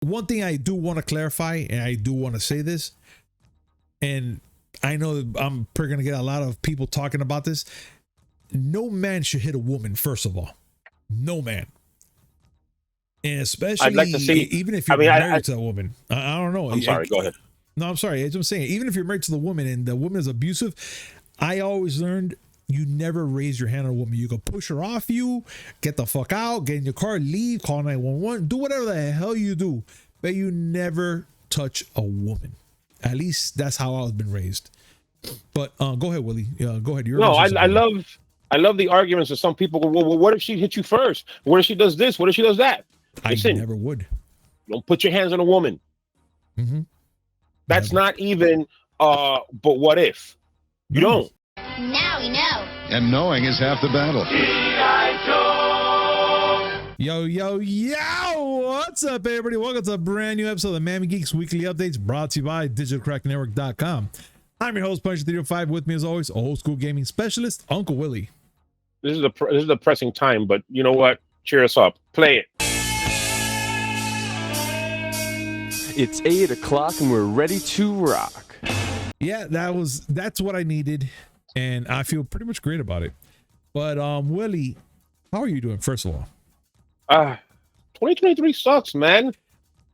one thing I do want to clarify, and I do want to say this, and I know that I'm probably gonna get a lot of people talking about this. No man should hit a woman, first of all. No man. And especially, I'd like to see, even if you're married to a woman. I don't know. I'm sorry, go ahead. No, I'm sorry. As I'm saying, even if you're married to the woman and the woman is abusive, I always learned you never raise your hand on a woman. You can push her off you, get the fuck out, get in your car, leave, call 911, do whatever the hell you do, but you never touch a woman. At least that's how I've been raised. But go ahead, Willie. Go ahead. I love the arguments of some people. Well, what if she hit you first? What if she does this? What if she does that? Listen, I never would. Don't put your hands on a woman. Mm-hmm. That's not even. But what if you don't? Now we know. And knowing is half the battle. Yo, what's up, everybody? Welcome to a brand new episode of the Miami Geeks Weekly Updates, brought to you by DigitalCrackNetwork.com. I'm your host, Punch305. With me, as always, old school gaming specialist, Uncle Willie. This is a pressing time, but you know what? Cheer us up. Play it. It's 8 o'clock and we're ready to rock. Yeah, that's what I needed, and I feel pretty much great about it. But Willie, how are you doing, first of all? 2023 sucks, man.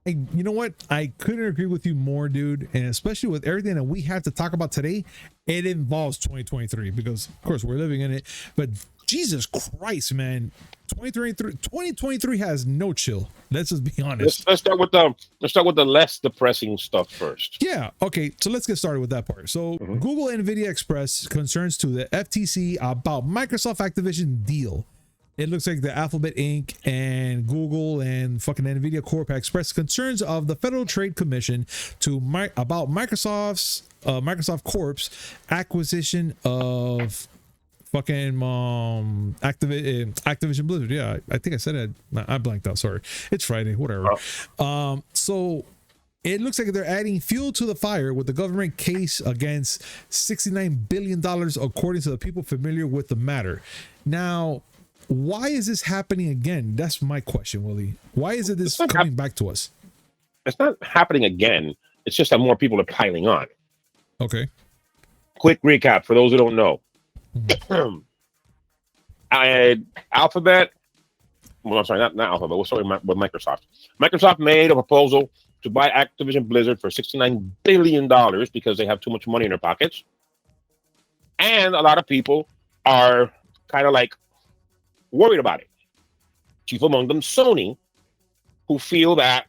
Hey, you know what? I couldn't agree with you more, dude. And especially with everything that we have to talk about today, it involves 2023 because, of course, we're living in it. But Jesus Christ, man, 2023 has no chill. Let's just be honest. Let's start with the less depressing stuff first. Yeah. Okay. So let's get started with that part. So Google Nvidia Express Concerns to the FTC about Microsoft Activision deal. It looks like the Alphabet Inc. and Google and fucking Nvidia Corp expressed concerns of the Federal Trade Commission about Microsoft Corp's acquisition of fucking Activision Blizzard. Yeah, I think I said it. I blanked out. Sorry. It's Friday. Whatever. So it looks like they're adding fuel to the fire with the government case against $69 billion, according to the people familiar with the matter. Now, why is this happening again? That's my question, Willie. Why is it this coming back to us? It's not happening again. It's just that more people are piling on. Okay. Quick recap for those who don't know. Alphabet. Well, I'm sorry, not Alphabet. We're sorry with Microsoft. Microsoft made a proposal to buy Activision Blizzard for $69 billion because they have too much money in their pockets. And a lot of people are kind of like worried about it. Chief among them, Sony, who feel that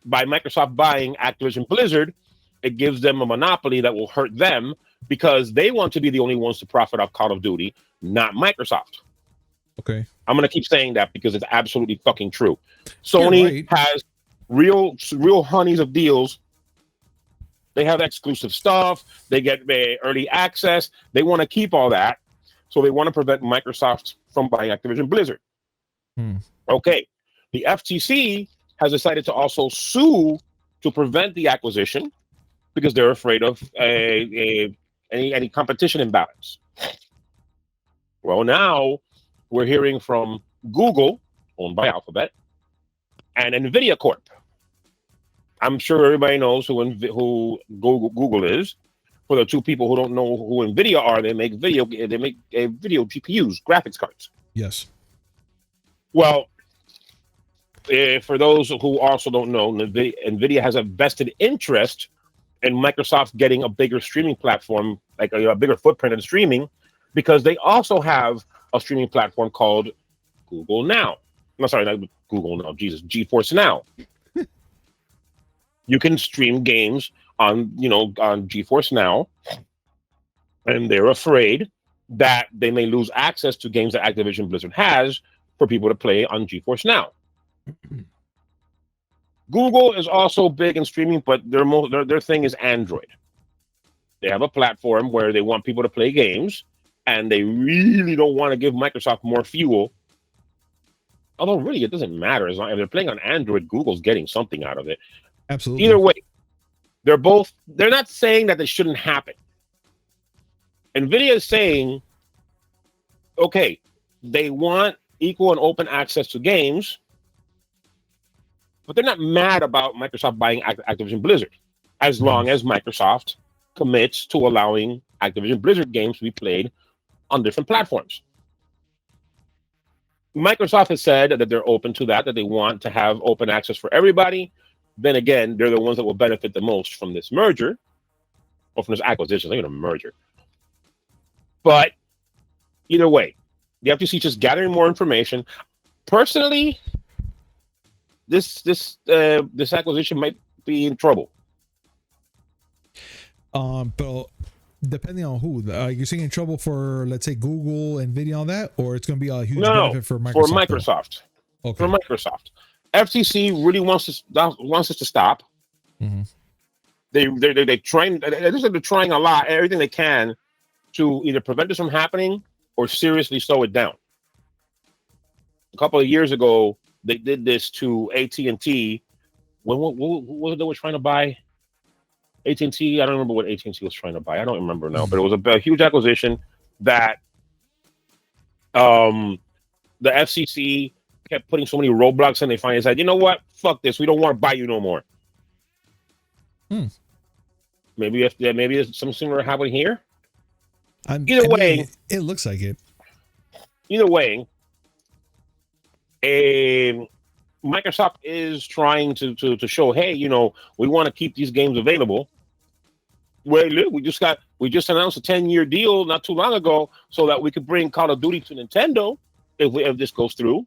by Microsoft buying Activision Blizzard, it gives them a monopoly that will hurt them because they want to be the only ones to profit off Call of Duty, not Microsoft. Okay. I'm going to keep saying that because it's absolutely fucking true. Sony has real honeys of deals. They have exclusive stuff. They get early access. They want to keep all that. So they want to prevent Microsoft from buying Activision Blizzard. Okay. The FTC has decided to also sue to prevent the acquisition because they're afraid of any competition imbalance. Well, now we're hearing from Google, owned by Alphabet, and Nvidia Corp. I'm sure everybody knows who Google is. For the two people who don't know who Nvidia are, they make video GPUs, graphics cards. Yes. Well, for those who also don't know, Nvidia has a vested interest in Microsoft getting a bigger streaming platform, like a bigger footprint in streaming, because they also have a streaming platform called Google Now. No, sorry, not Google Now. Jesus, GeForce Now. You can stream games on GeForce Now, and they're afraid that they may lose access to games that Activision Blizzard has for people to play on GeForce Now. Google is also big in streaming, but their thing is Android. They have a platform where they want people to play games, and they really don't want to give Microsoft more fuel. Although, really, it doesn't matter. As long as they're playing on Android, Google's getting something out of it. Absolutely. Either way, they're not saying that it shouldn't happen. Nvidia is saying, okay, they want equal and open access to games, but they're not mad about Microsoft buying Activision Blizzard, as long as Microsoft commits to allowing Activision Blizzard games to be played on different platforms. Microsoft has said that they're open to that they want to have open access for everybody. Then again, they're the ones that will benefit the most from this merger, or from this acquisition, not even a merger. But either way, the FTC is just gathering more information. Personally, this acquisition might be in trouble. But depending on who, you're saying in trouble for, let's say, Google, Nvidia, all that, or it's going to be a huge benefit for Microsoft? For Microsoft. Okay. For Microsoft. FTC really wants us to stop. Mm-hmm. They're trying a lot, everything they can, to either prevent this from happening or seriously slow it down. A couple of years ago, they did this to AT&T. What they were trying to buy? AT&T. I don't remember what AT&T was trying to buy. I don't remember now, but it was a huge acquisition that the FCC kept putting so many roadblocks in. They finally said, you know what? Fuck this. We don't want to buy you no more. Maybe there's something similar happening here. Either way, it looks like it. Either way, Microsoft is trying to show, hey, we want to keep these games available. Well, look, we just announced a 10-year deal not too long ago so that we could bring Call of Duty to Nintendo if this goes through.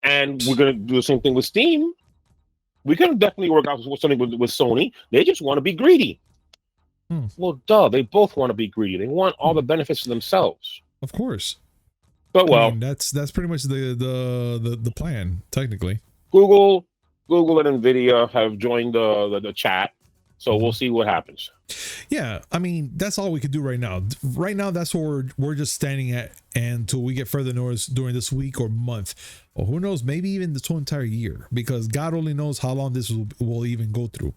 And we're going to do the same thing with Steam. We could definitely work out something with Sony. They just want to be greedy. Well, duh, they both want to be greedy. They want all the benefits to themselves. Of course. But that's pretty much the plan, technically. Google and Nvidia have joined the chat, so we'll see what happens. Yeah, I mean, that's all we could do right now. Right now, that's where we're just standing at until we get further notice during this week or month, or who knows, maybe even this whole entire year, because God only knows how long this will even go through.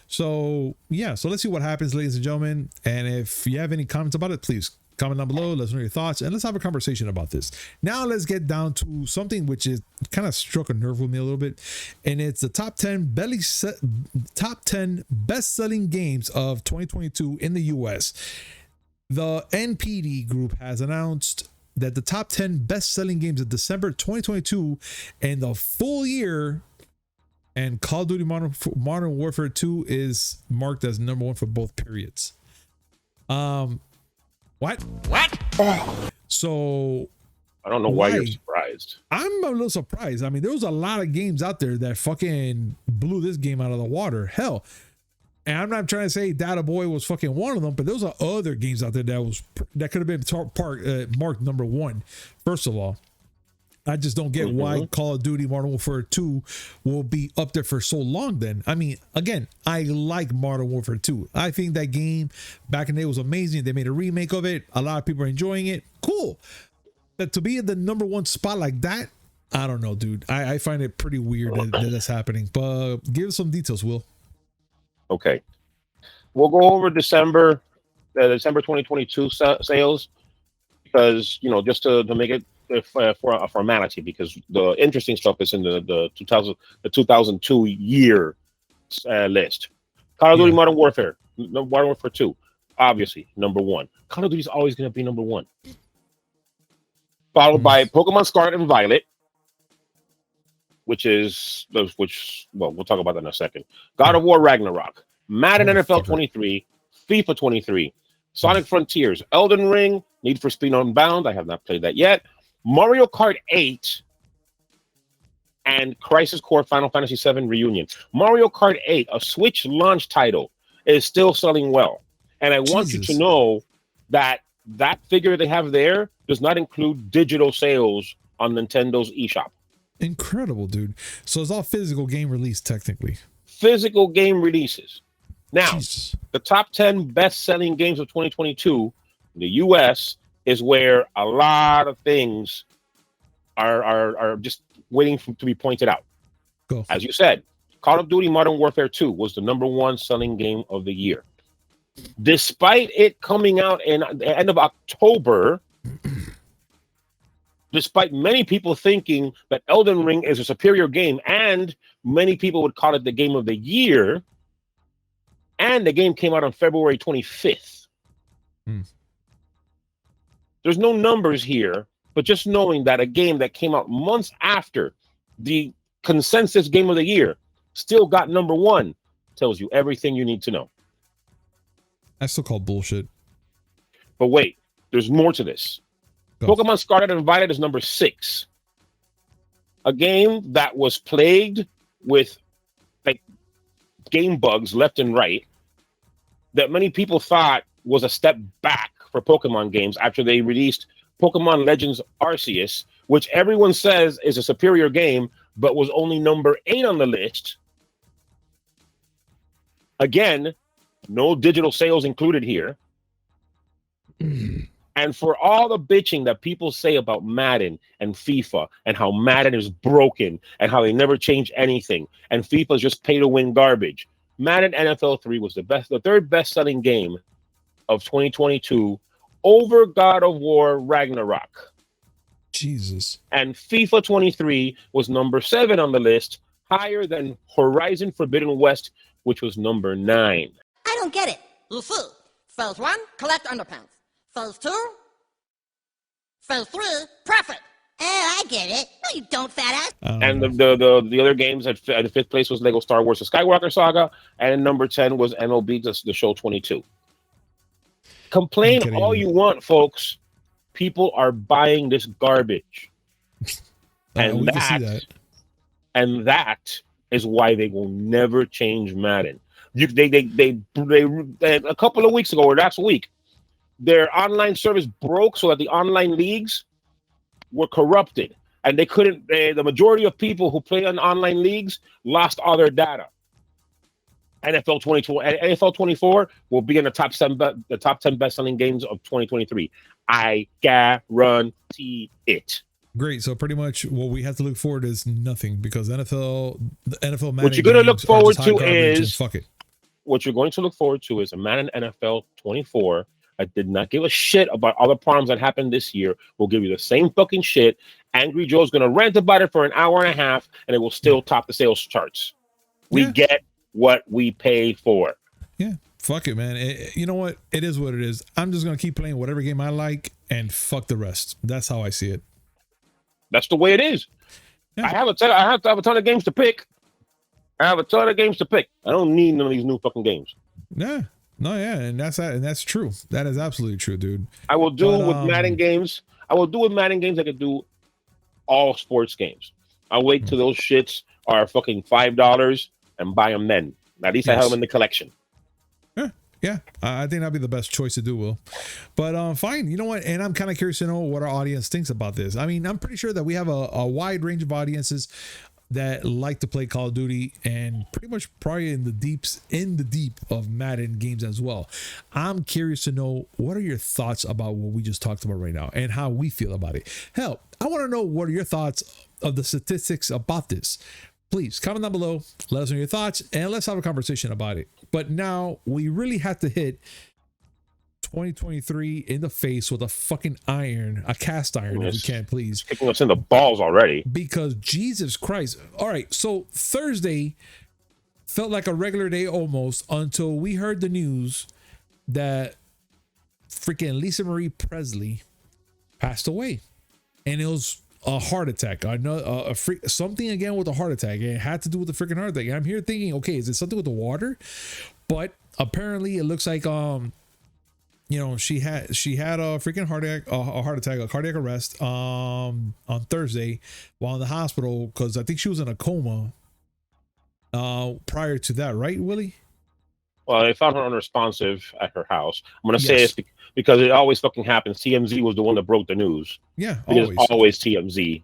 So yeah, so let's see what happens, ladies and gentlemen. And if you have any comments about it, please comment down below. Let us know your thoughts, and let's have a conversation about this. Now let's get down to something which is kind of struck a nerve with me a little bit, and it's the top 10 best-selling games of 2022 in the US. The NPD group has announced that the top 10 best-selling games of December 2022 and the full year, and Call of Duty Modern Warfare 2 is marked as number one for both periods. What? So I don't know why you're surprised. I'm a little surprised. I mean, there was a lot of games out there that fucking blew this game out of the water. Hell, and I'm not trying to say Data Boy was fucking one of them, but there was other games out there that could have been marked number one. First of all, I just don't get why Call of Duty Modern Warfare 2 will be up there for so long then. I mean, again, I like Modern Warfare 2. I think that game back in the day was amazing. They made a remake of it. A lot of people are enjoying it. Cool. But to be at the number one spot like that, I don't know, dude. I find it pretty weird that that's happening. But give us some details, Will. Okay. We'll go over December 2022 sales because, just to make it for a formality, because the interesting stuff is in the 2002 year list. Call of Duty Modern Warfare 2, obviously number one. Call of Duty is always going to be number one, followed by Pokemon Scarlet and Violet, which we'll talk about that in a second. God of War Ragnarok, Madden NFL 23, FIFA 23, Sonic Frontiers, Elden Ring, Need for Speed Unbound. I have not played that yet. Mario Kart 8 and Crisis Core Final Fantasy VII Reunion. Mario Kart 8, a Switch launch title, is still selling well. And I want you to know that figure they have there does not include digital sales on Nintendo's eShop. Incredible, dude. So it's all physical game release, technically. Physical game releases. Now, the top 10 best-selling games of 2022 in the U.S. is where a lot of things are just waiting to be pointed out. Go. As you said, Call of Duty Modern Warfare 2 was the number one selling game of the year. Despite it coming out in the end of October, despite many people thinking that Elden Ring is a superior game, and many people would call it the game of the year, and the game came out on February 25th. There's no numbers here, but just knowing that a game that came out months after the consensus game of the year still got number one tells you everything you need to know. That's still called bullshit. But wait, there's more to this. Pokemon Scarlet and Violet is number 6. A game that was plagued with like game bugs left and right that many people thought was a step back for Pokemon games after they released Pokemon Legends Arceus, which everyone says is a superior game, but was only number 8 on the list. Again, no digital sales included here. And for all the bitching that people say about Madden and FIFA and how Madden is broken and how they never change anything and FIFA is just pay to win garbage, Madden NFL 3 was the third best selling game of 2022 over God of War Ragnarok. Jesus. And FIFA 23 was number 7 on the list, higher than Horizon Forbidden West, which was number 9. I don't get it. You see, phase 1, collect underpants. Phase 2, phase 3, profit. Oh, I get it. No, you don't, fat ass. And the other games at 5th place was Lego Star Wars: The Skywalker Saga, and number 10 was MLB The Show 22. Complain all you want, folks. People are buying this garbage, and that is why they will never change Madden. They a couple of weeks ago or last week, their online service broke so that the online leagues were corrupted, and they couldn't. The majority of people who play on online leagues lost all their data. NFL 24 will be in the top 10 best-selling games of 2023. I guarantee it. Great. So pretty much what we have to look forward to is nothing, because the NFL Madden. What you're going to look forward to is fuck it. What you're going to look forward to is a Madden NFL 24. I did not give a shit about all the problems that happened this year. We'll give you the same fucking shit. Angry Joe's going to rant about it for an hour and a half, and it will still top the sales charts. We get what we pay for. Yeah, fuck it, man. You know what? It is what it is. I'm just going to keep playing whatever game I like and fuck the rest. That's how I see it. That's the way it is. Yeah. I have to have a ton of games to pick. I don't need none of these new fucking games. Yeah. No, yeah, and that's true. That is absolutely true, dude. I will do with Madden games. I will do with Madden games. I could do all sports games. I'll wait till those shits are fucking $5 and buy them then. At least I have them in the collection. Yeah, I think that'd be the best choice to do, Will. But fine, you know what? And I'm kind of curious to know what our audience thinks about this. I mean, I'm pretty sure that we have a wide range of audiences that like to play Call of Duty, and pretty much probably in the deep of Madden games as well. I'm curious to know, what are your thoughts about what we just talked about right now and how we feel about it? Hell, I want to know what are your thoughts of the statistics about this. Please comment down below, let us know your thoughts, and let's have a conversation about it. But now we really have to hit 2023 in the face with a fucking a cast iron, if we can, please. Kicking us in the balls already. Because Jesus Christ. All right, so Thursday felt like a regular day almost until we heard the news that freaking Lisa Marie Presley passed away. And it was a heart attack. I know something again with a heart attack. It had to do with the freaking heart attack. And I'm here thinking, okay, is it something with the water? But apparently it looks like she had a freaking heart attack, a cardiac arrest on Thursday while in the hospital, because I think she was in a coma prior to that, right, Willie? Well, they found her unresponsive at her house. I'm gonna say it because it always fucking happens. TMZ was the one that broke the news. Yeah, always TMZ.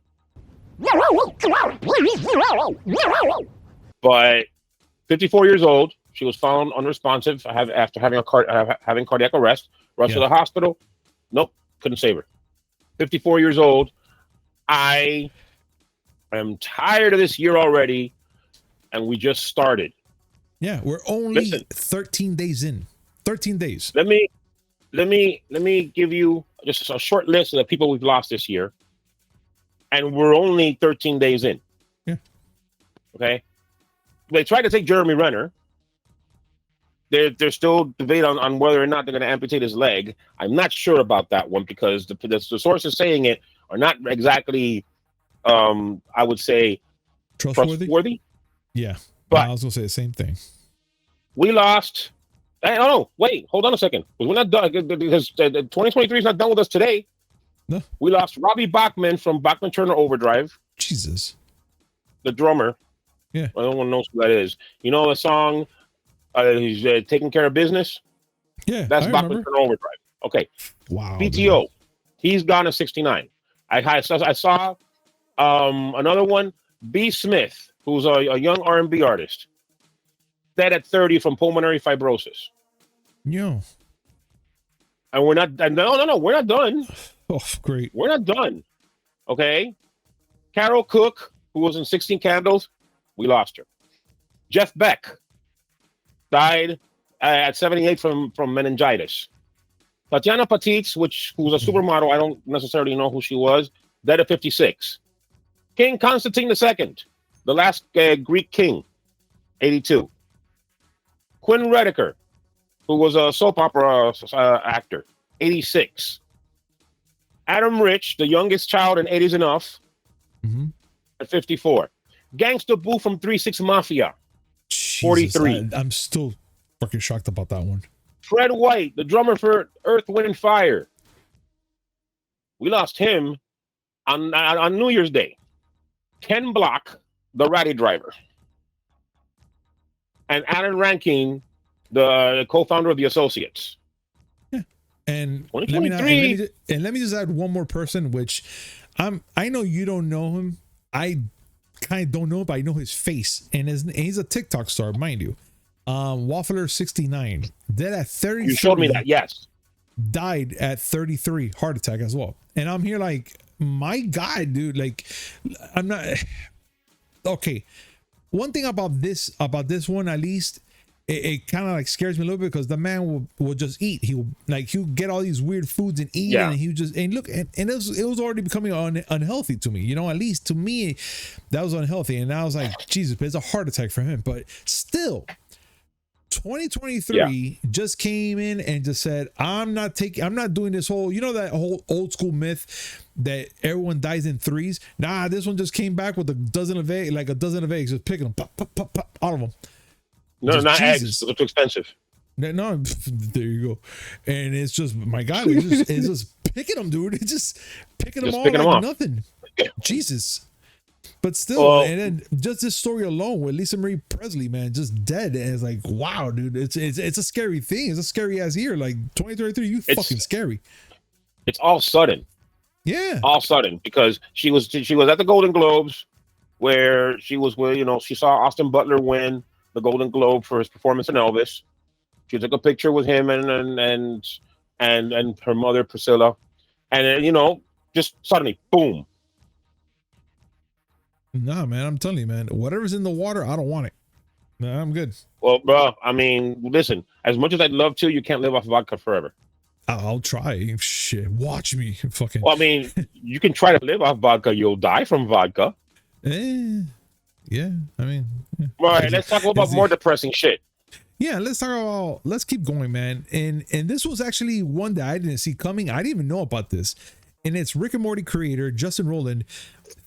But 54 years old, she was found unresponsive after having having cardiac arrest. Rushed to the hospital. Nope, couldn't save her. 54 years old. I am tired of this year already, and we just started. Yeah, we're only 13 days in. 13 days. Let me give you just a short list of the people we've lost this year. and we're only 13 days in. Yeah. Okay. They tried to take Jeremy Renner. There's still debate on whether or not they're going to amputate his leg. I'm not sure about that one because the sources saying it are not exactly, I would say, trustworthy. Yeah, but I was going to say the same thing. We lost. Oh, wait, hold on a second. We're not done because 2023 is not done with us today. No. We lost Robbie Bachman from Bachman Turner Overdrive. Jesus. The drummer. Yeah. No one knows who that is. You know the song, he's taking care of business? Yeah. That's Bachman Turner Overdrive. Okay. Wow. PTO. Dude. He's gone at 69. I saw another one, B. Smith, who's a young R&B artist, dead at 30 from pulmonary fibrosis. Yo. And we're not, no, we're not done. Oh, great. We're not done. Okay. Carol Cook, who was in 16 Candles, we lost her. Jeff Beck died at 78 from meningitis. Tatiana Patitz, who was a supermodel, I don't necessarily know who she was, dead at 56. King Constantine II, the last Greek king, 82. Quinn Rediker, who was a soap opera actor, 86. Adam Rich, the youngest child in 80s Enough, at 54. Gangsta Boo from 3-6 Mafia, Jesus, 43. I'm still fucking shocked about that one. Fred White, the drummer for Earth, Wind, and Fire. We lost him on New Year's Day. Ken Block, the Ratty Driver. And Alan Rankin, the co-founder of the Associates. Yeah. And let me just add one more person, which I know you don't know him. I kind of don't know, but I know his face. And he's a TikTok star, mind you. Waffler 69, dead at 30. You showed me that, yes. Died at 33, heart attack as well. And I'm here like, my God, dude, like, I'm not okay. One thing about this one, at least, it kind of like scares me a little bit because the man will just eat. He'll get all these weird foods and eat, and he just look, and it was already becoming unhealthy to me. You know, at least to me, that was unhealthy, and I was like, Jesus, but it's a heart attack for him. But still, 2023 just came in and just said, I'm not doing this whole, you know, that whole old school myth that everyone dies in threes. Nah, this one just came back with a dozen of eggs, just picking them, pop, pop, pop, pop, all of them. No, just, not Jesus. eggs. They're too expensive. No, there you go. And it's just, my God, it's just picking them, dude. It's just picking them all like nothing. Jesus. But still, and then just this story alone with Lisa Marie Presley, man, just dead. And it's like, wow, dude, it's a scary thing. It's a scary ass year. Like 2023, fucking scary. It's all sudden. Yeah. All sudden, because she was at the Golden Globes where she saw Austin Butler win the Golden Globe for his performance in Elvis. She took a picture with him and her mother Priscilla. And just suddenly, boom. Nah, man, I'm telling you, man, whatever's in the water, I don't want it. Nah, I'm good. Well, bro, I mean, listen, as much as I'd love to, you can't live off voluka forever. I'll try. Shit, watch me. Fucking. Well, I mean, you can try to live off vodka. You'll die from vodka. Yeah, I mean. Yeah. All right, let's talk about more depressing shit. Yeah, let's keep going, man. And this was actually one that I didn't see coming. I didn't even know about this. And it's Rick and Morty creator Justin Roiland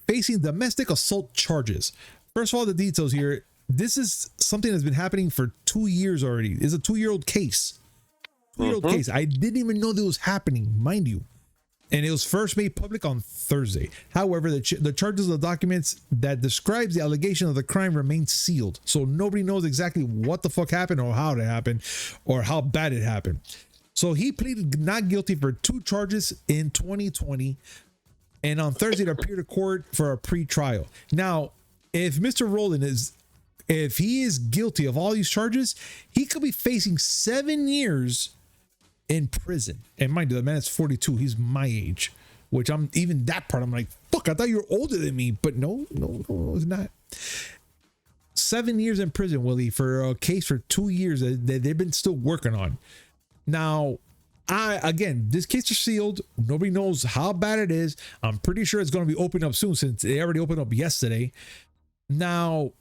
facing domestic assault charges. First of all, the details here. This is something that's been happening for 2 years already. It's a 2-year-old case. 2-year-old case. I didn't even know this was happening, mind you. And it was first made public on Thursday. However, the charges of the documents that describes the allegation of the crime remain sealed. So nobody knows exactly what the fuck happened or how it happened or how bad it happened. So he pleaded not guilty for 2 charges in 2020. And on Thursday, it appeared to court for a pre-trial. Now, if Mr. Roiland if he is guilty of all these charges, he could be facing 7 years in prison. And mind you, the man is 42. He's my age, which I'm like, fuck, I thought you were older than me. But no, it's not. 7 years in prison, Willie, for a case for 2 years that they've been still working on. Now, Again, this case is sealed. Nobody knows how bad it is. I'm pretty sure it's going to be opened up soon since they already opened up yesterday. Now,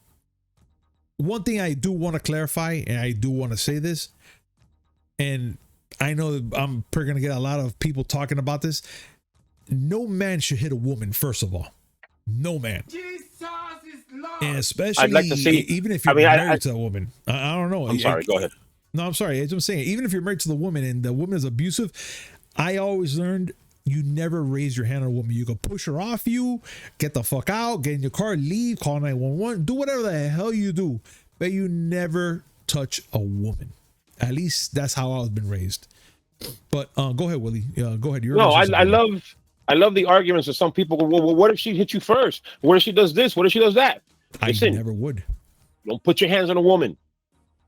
one thing I do want to clarify, and I do want to say this, and I know I'm probably going to get a lot of people talking about this. No man should hit a woman, first of all. No man. Jesus is Lord. And especially, I'd like to see, even if you're married to a woman. I don't know. I'm sorry, go ahead. No, I'm sorry. As I'm saying, even if you're married to the woman and the woman is abusive, I always learned you never raise your hand on a woman. You can push her off you, get the fuck out, get in your car, leave, call 911, do whatever the hell you do, but you never touch a woman. At least that's how I've been raised. But go ahead, Willie. Go ahead. I love the arguments of some people. Well, what if she hits you first? What if she does this? What if she does that? Listen, I never would. Don't put your hands on a woman.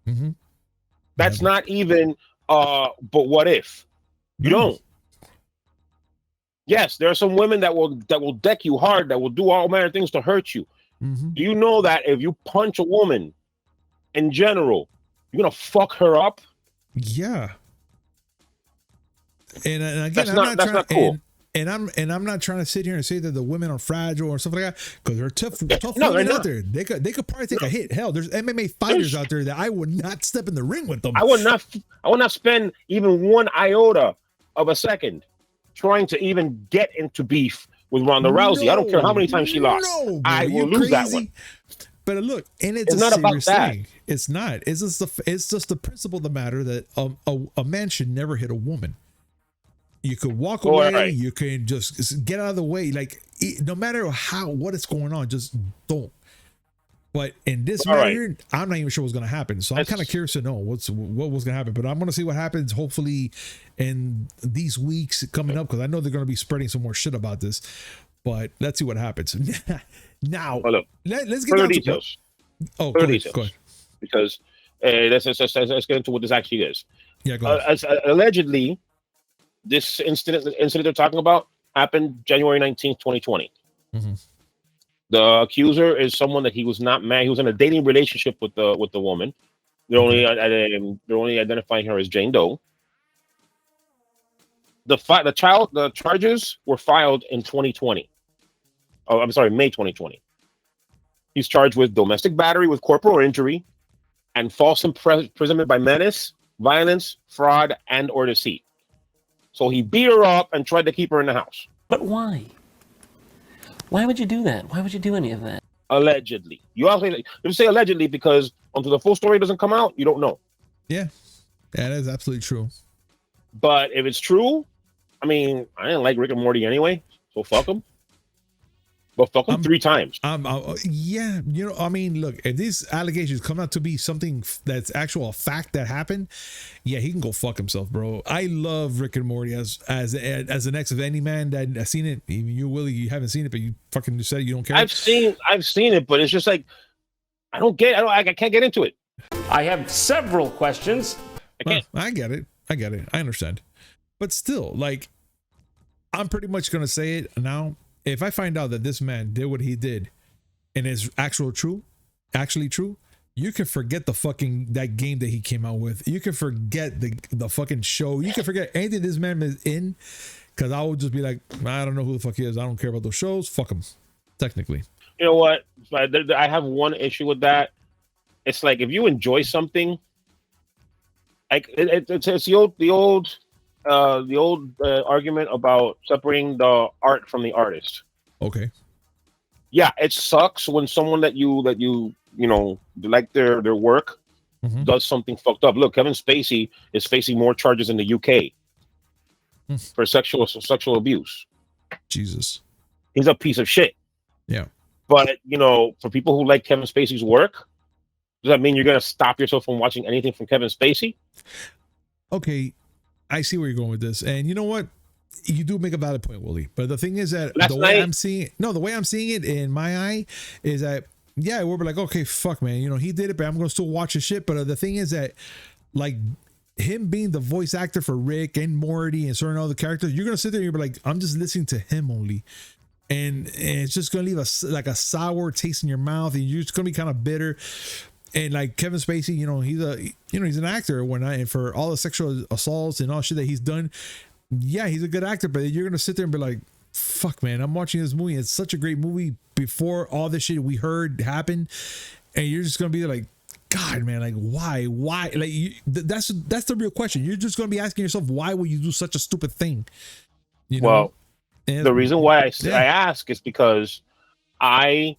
Mm-hmm. That's never. Not even. But what if you don't? Yes, there are some women that will deck you hard, that will do all manner of things to hurt you. Mm-hmm. Do you know that if you punch a woman, in general, you're gonna fuck her up? Yeah. And again, that's not cool. And I'm not trying to sit here and say that the women are fragile or stuff like that, because they're tough no, women out there. They could probably take a hit. Hell, there's MMA fighters out there that I would not step in the ring with them. I would not spend even one iota of a second trying to even get into beef with Ronda Rousey. I don't care how many times she lost. No, I will lose that one. But look, and it's not about that. Thing. It's not. It's just the principle of the matter that a man should never hit a woman. You could walk away. Right. You can just get out of the way. Like, no matter what is going on, just don't. But in this matter, I'm not even sure what's going to happen. So I'm kind of curious to know what was going to happen. But I'm going to see what happens, hopefully, in these weeks coming up, because I know they're going to be spreading some more shit about this. But let's see what happens. Now, let's get further details. Further details. Go ahead. Because let's get into what this actually is. Yeah, go ahead. Allegedly, this incident they're talking about happened January 19th, 2020. Mm-hmm. The accuser is someone that he was not married. He was in a dating relationship with the woman. They're only identifying her as Jane Doe. The charges were filed in 2020. Oh, I'm sorry, May 2020. He's charged with domestic battery with corporal injury and false imprisonment by menace, violence, fraud, and or deceit. So he beat her up and tried to keep her in the house. But why? Why would you do that? Why would you do any of that? Allegedly. You say allegedly because until the full story doesn't come out, you don't know. Yeah, that is absolutely true. But if it's true, I mean, I didn't like Rick and Morty anyway, so fuck him. But fuck him 3 times. Yeah, I mean, look, if these allegations come out to be something that's actual fact that happened, yeah, he can go fuck himself, bro. I love Rick and Morty as an ex of any man that has seen it. Even you, Willie, you haven't seen it, but you fucking said you don't care. I've seen it, but it's just like I can't get into it. I have several questions. I get it. I understand. But still, like, I'm pretty much gonna say it now. If I find out that this man did what he did and is actually true, you can forget that game that he came out with. You can forget the fucking show. You can forget anything this man is in, because I would just be like, I don't know who the fuck he is. I don't care about those shows. Fuck him. Technically. You know what? I have one issue with that. It's like if you enjoy something, like it's the old argument about separating the art from the artist. Okay. Yeah, it sucks when someone that you like their work does something fucked up. Look, Kevin Spacey is facing more charges in the UK for sexual abuse. Jesus. He's a piece of shit. Yeah. But for people who like Kevin Spacey's work, does that mean you're gonna stop yourself from watching anything from Kevin Spacey? Okay. I see where you're going with this. And you know what? You do make a valid point, Willie. But the thing is that the way I'm seeing it in my eye is that, yeah, we're like, okay, fuck, man. He did it, but I'm going to still watch his shit. But the thing is that, like, him being the voice actor for Rick and Morty and certain other characters, you're going to sit there and you're like, I'm just listening to him only. And it's just going to leave a sour taste in your mouth. And you're just going to be kind of bitter. And like Kevin Spacey, he's an actor and for all the sexual assaults and all shit that he's done. Yeah, he's a good actor, but you're gonna sit there and be like, fuck, man, I'm watching this movie. It's such a great movie before all this shit we heard happened. And you're just gonna be like, God, man, like why? Like that's the real question. You're just gonna be asking yourself, why would you do such a stupid thing? Well, the reason why I ask is because I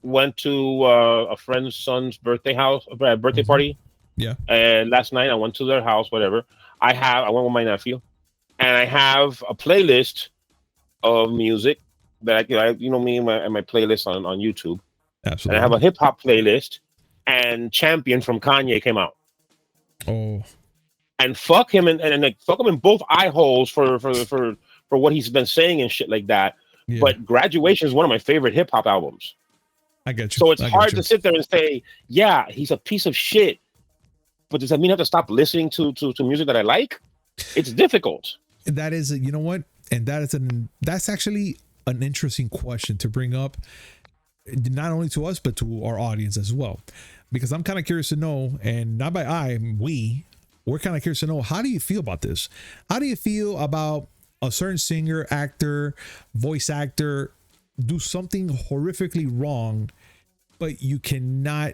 went to a friend's son's birthday party. Yeah. And last night I went to their house, whatever. I went with my nephew, and I have a playlist of music that me and my playlist on YouTube. Absolutely. And I have a hip hop playlist, and Champion from Kanye came out. Oh. And fuck him and like fuck him in both eye holes for what he's been saying and shit like that. Yeah. But Graduation is one of my favorite hip hop albums. I get you. So it's hard to sit there and say, yeah, he's a piece of shit. But does that mean I have to stop listening to music that I like? It's difficult. That is, you know what? And that's actually an interesting question to bring up, not only to us, but to our audience as well. Because I'm kind of curious to know, and not by we're kind of curious to know, how do you feel about this? How do you feel about a certain singer, actor, voice actor do something horrifically wrong, but you cannot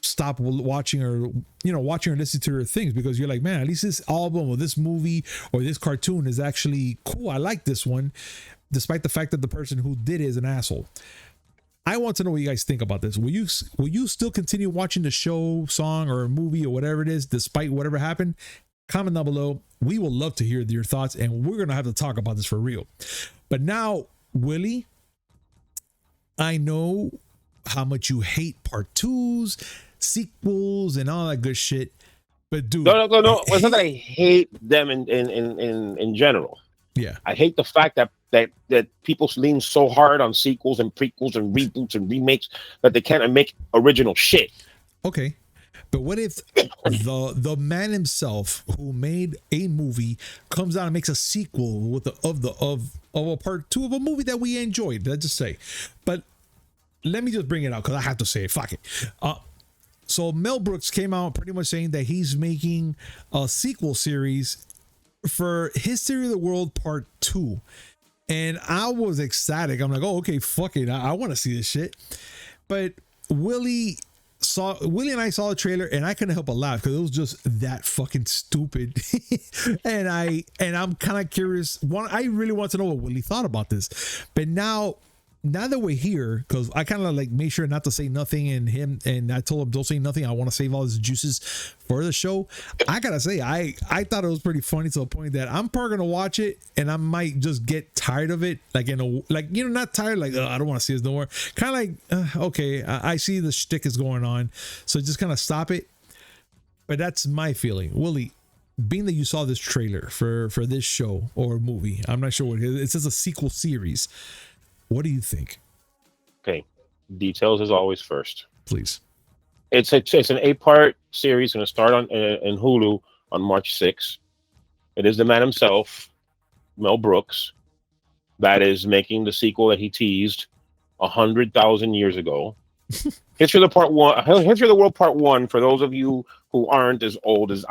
stop watching or listening to their things because you're like, man, at least this album or this movie or this cartoon is actually cool. I like this one, despite the fact that the person who did it is an asshole. I want to know what you guys think about this. Will you still continue watching the show, song, or movie or whatever it is, despite whatever happened? Comment down below. We will love to hear your thoughts, and we're gonna have to talk about this for real. But now, Willie, I know how much you hate part 2s, sequels, and all that good shit. But dude, no. It's not that I hate them in general. Yeah, I hate the fact that people lean so hard on sequels and prequels and reboots and remakes that they can't make original shit. Okay, but what if the man himself who made a movie comes out and makes a sequel of a part 2 of a movie that we enjoyed? Let's just say, but let me just bring it out because I have to say it. Fuck it. So Mel Brooks came out pretty much saying that he's making a sequel series for History of the World Part 2. And I was ecstatic. I'm like, oh, okay, fuck it. I want to see this shit. But Willie and I saw the trailer and I couldn't help but laugh because it was just that fucking stupid. and I'm kind of curious. I really want to know what Willie thought about this. But now that we're here, because I kind of like made sure not to say nothing, and I told him don't say nothing. I want to save all his juices for the show. I gotta say, I thought it was pretty funny to the point that I'm probably gonna watch it and I might just get tired of it, not tired, like I don't want to see this no more. Kind of like okay, I see the shtick is going on, so just kind of stop it. But that's my feeling, Willie. Being that you saw this trailer for this show or movie, I'm not sure what it is. It says a sequel series. What do you think? Okay, details as always first. Please. It's an 8-part series going to start on in Hulu on March 6th. It is the man himself, Mel Brooks, that is making the sequel that he teased 100,000 years ago. History of the World Part 1. For those of you who aren't as old as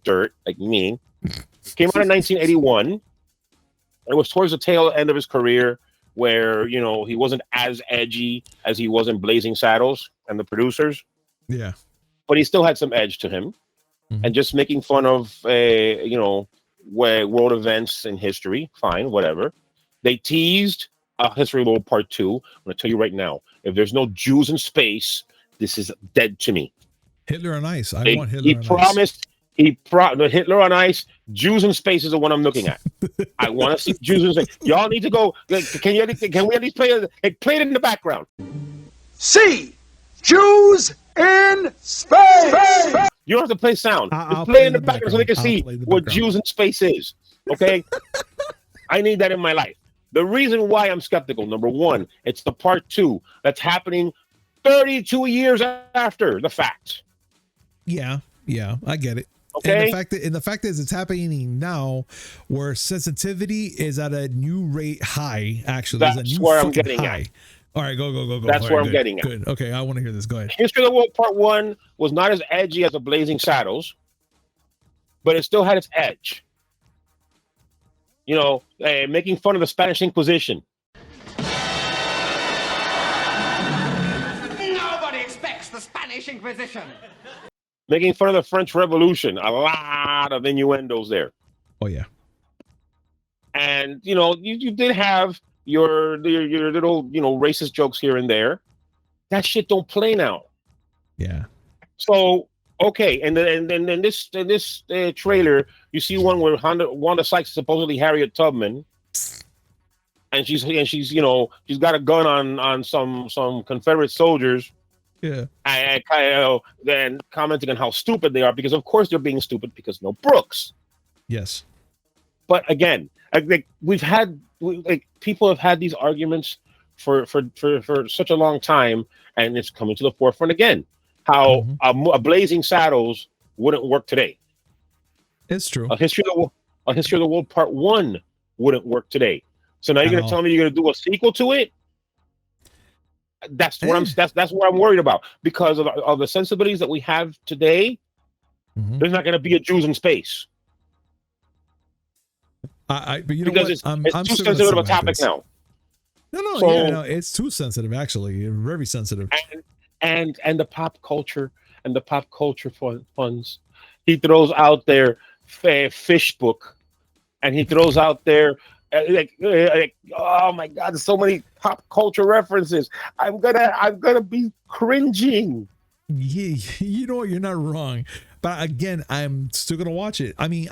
dirt like me, came out in 1981. It was towards the tail end of his career, where he wasn't as edgy as he was in Blazing Saddles and the producers. Yeah, but he still had some edge to him, and just making fun of world events in history. Fine, whatever. They teased History of the World Part 2. I'm going to tell you right now, if there's no Jews in space, this is dead to me. Hitler on Ice. I want Hitler on Ice. He promised Hitler on Ice. Jews in space is the one I'm looking at. I want to see Jews in space. Y'all need to go. Can we at least play it in the background? See Jews in space. You don't have to play sound. Just play in the background so they can see what Jews in space is. Okay? I need that in my life. The reason why I'm skeptical, number one, it's the part 2 that's happening 32 years after the fact. Yeah, I get it. Okay. And the fact is, it's happening now, where sensitivity is at a new rate high. Actually, that's where I'm getting at. All right, go. That's All where right, I'm getting at. Good. Okay, I want to hear this. Go ahead. History of the World Part 1 was not as edgy as The Blazing Saddles, but it still had its edge. You know, making fun of the Spanish Inquisition. Nobody expects the Spanish Inquisition. Making fun of the French Revolution. A lot of innuendos there. Oh, yeah. And, you know, you did have your little, you know, racist jokes here and there. That shit don't play now. Yeah. So, okay. And then in this trailer, you see one where Wanda Sykes is supposedly Harriet Tubman. And she's you know, she's got a gun on some Confederate soldiers. Yeah. And kind of then commenting on how stupid they are, because of course they're being stupid because no Brooks. Yes. But again, like people have had these arguments for such a long time, and it's coming to the forefront again. How a Blazing Saddles wouldn't work today. It's true. A History of the World Part 1 wouldn't work today. So now you're going to tell me you're going to do a sequel to it? That's what that's what I'm worried about, because of the sensibilities that we have today. There's not going to be a Jews in space. But you know because what? it's too sensitive of a topic now. No, it's too sensitive. Actually, very sensitive. And the pop culture funds. He throws out there fish book, and he throws out there like oh my God, there's so many pop culture references. I'm gonna be cringing. Yeah, you know what? You're not wrong, but again, I'm still gonna watch it. I mean,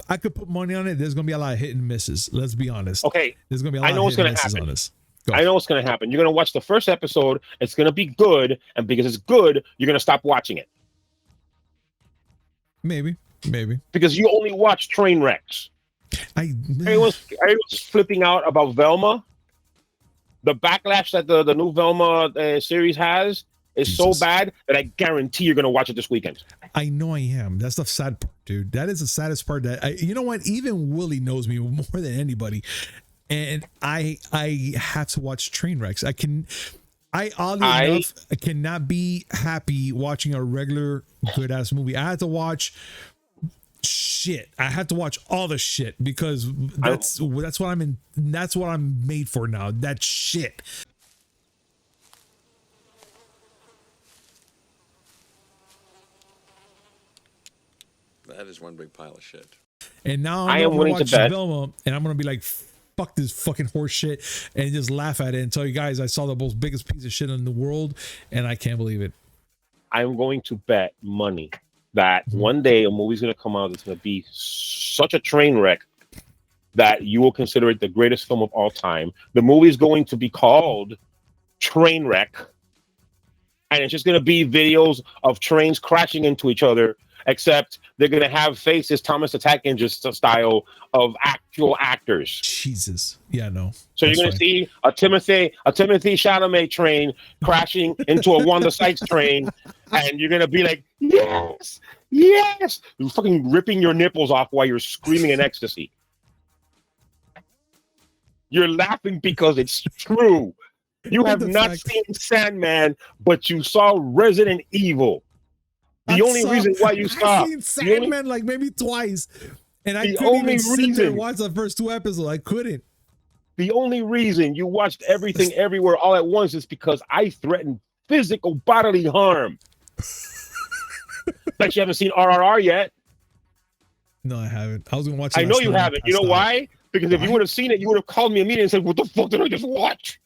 I could put money on it. There's gonna be a lot of hit and misses. Let's be honest. Okay, there's gonna be a lot of hit and misses on this. I know what's gonna happen. You're gonna watch the first episode. It's gonna be good, and because it's good, you're gonna stop watching it. Maybe. Because you only watch train wrecks. Everyone's flipping out about Velma. The backlash that the new Velma series has is so bad that I guarantee you're gonna watch it this weekend. I know I am. That's the sad part, dude. That is the saddest part. That you know what? Even Willie knows me more than anybody, and I have to watch train wrecks. Oddly enough, I cannot be happy watching a regular good ass movie. I had to watch shit. I have to watch all the shit because that's what I'm in. That's what I'm made for now. That shit. That is one big pile of shit. And now I am willing to bet, Velma, and I'm gonna be like, fuck this fucking horse shit, and just laugh at it and tell you guys I saw the most biggest piece of shit in the world, and I can't believe it. I'm going to bet money that one day a movie's going to come out that's going to be such a train wreck that you will consider it the greatest film of all time. The movie is going to be called Trainwreck, and it's just going to be videos of trains crashing into each other, except they're going to have faces Thomas the Tank Engine style of actual actors. Jesus. Yeah, no. So you're going to see a Timothy Chalamet train crashing into a Wanda Sykes train, and you're going to be like, yes, yes. You're fucking ripping your nipples off while you're screaming in ecstasy. You're laughing because it's true. You have not seen Sandman, but you saw Resident Evil. The only reason why you saw I've seen Sandman like maybe twice, and I couldn't even sit there and watch the first two episodes. I couldn't. The only reason you watched Everything Everywhere all at once is because I threatened physical bodily harm. Like you haven't seen RRR yet. No, I haven't. I was gonna watch it. I know you haven't. You know why? Because if you would have seen it, you would have called me immediately and said, "What the fuck did I just watch?"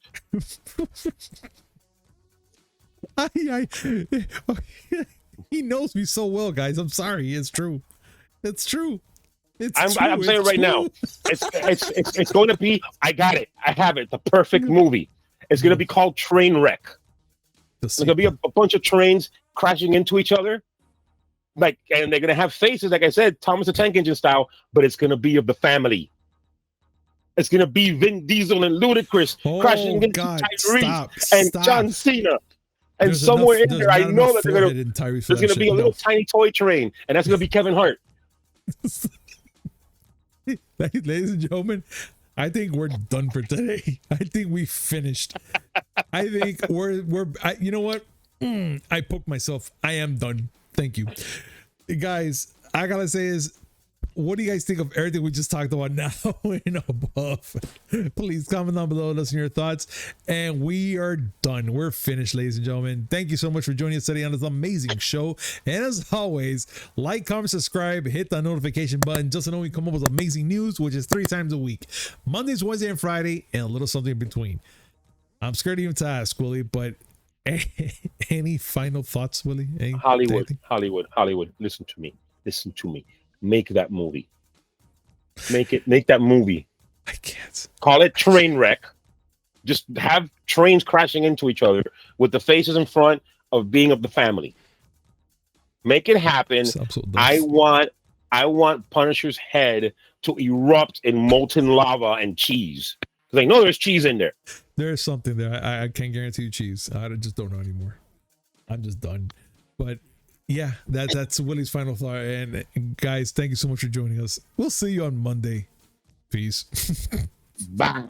He knows me so well, guys. I'm sorry. It's true. It's true. I'm saying right now, it's going to be. I got it. I have it. The perfect movie. It's going to be called Trainwreck. There's going to be a bunch of trains crashing into each other, and they're going to have faces, like I said, Thomas the Tank Engine style. But it's going to be of the family. It's going to be Vin Diesel and Ludacris crashing into Tyrese and John Cena. And there's somewhere in there, I know that there's going to be a little tiny toy train, and that's going to be Kevin Hart. Ladies and gentlemen, I think we're done for today. I think we finished. I think you know what? I poked myself. I am done. Thank you. Guys, I gotta say is, what do you guys think of everything we just talked about now and above? Please comment down below, listen to your thoughts. And we are done. We're finished, ladies and gentlemen. Thank you so much for joining us today on this amazing show. And as always, like, comment, subscribe, hit that notification button just to know we come up with amazing news, which is 3 times a week. Mondays, Wednesday, and Friday, and a little something in between. I'm scared even to ask, Willie, but any final thoughts, Willie? Hollywood. Listen to me. Make that movie. Make that movie. I can't. Call it Trainwreck. Just have trains crashing into each other with the faces in front of being of the family. Make it happen. I want Punisher's head to erupt in molten lava and cheese. Because I know there's cheese in there. There's something there. I can't guarantee you cheese. I just don't know anymore. I'm just done. But yeah, that's Willie's final thought. And guys, thank you so much for joining us. We'll see you on Monday. Peace. Bye.